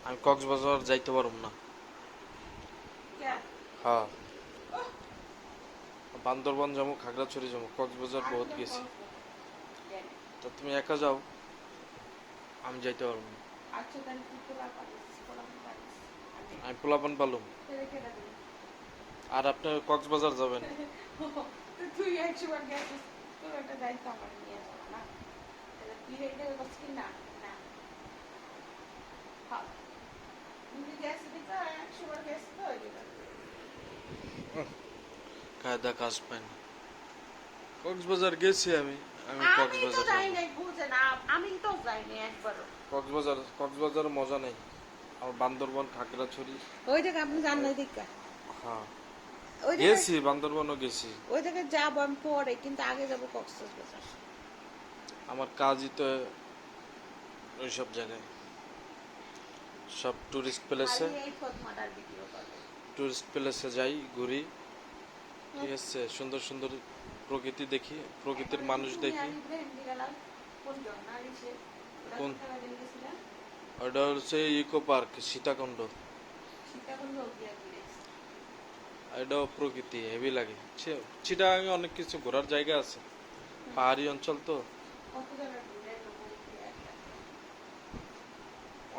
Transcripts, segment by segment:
আমি কক্সবাজার যাইতে পারব না। হ্যাঁ, বান্দরবান যাবো, খাগড়াছড়ি যাবো, কক্সবাজার বহুত গেছি। তা তুমি একা যাও, আমি যাইতে পারবো না। আমি পোলাপান পালুম। আর আপনি কক্সবাজার যাবেন। তুই 100 বার গেছিস, তোর একটা দায়িত্ব আমার নিয়ে যাওয়া না। তুই রেখে বলছিস কি না না তুমি গেছিস তো 100 বার গেছিস তো ওই জন্য কায়দা কাজ পাই না। কক্সবাজার গেছি আমি। আমি তো কক্সবাজার যাই যাবো। নাই, বুঝে না, আমি তো যাইনি একবারও। কক্সবাজার মজা নেই। আমার বান্দরবান, খাগড়াছড়ি। ওই জায়গায় আপনি যান নাই দেখা? হ্যাঁ, ওই জায়গায় গেছি, বান্দরবানও গেছি। ওই জায়গায় যাবো আমি পরে, কিন্তু আগে যাবো কক্সবাজার। আমার কাজই তো ওইসব জায়গায়, সব টুরিস্ট প্লেসে। খালি এই ফতমাটার ভিডিও করে। টুরিস্ট প্লেসে যাই, ঘুরি, ঠিক আছে, সুন্দর সুন্দর প্রকৃতি দেখি, প্রকৃতির মানুষ দেখি। কোন? ওটা হচ্ছে ইকো পার্ক, সীতাকুণ্ড। এটাও প্রকৃতি হেভি লাগে। চিটাগাঙে অনেক কিছু ঘোরার জায়গা আছে, পাহাড়ি অঞ্চল তো,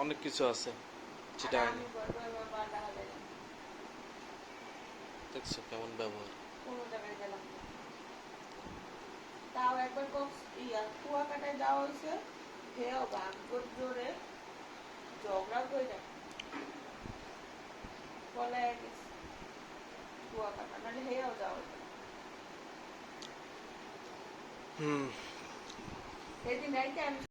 অনেক কিছু আছে চিটাগাঙে। দেখছো কেমন ব্যবহার। তাও একবার কুয়াকাটায় যাওয়া হয়েছে, হেও ভাগ্যর জোরে ঝগড়া করে পলায় গেছে কুয়াকাটা, নাহলে হেও যাওয়া হতো না। সেদিন রাইতে আমি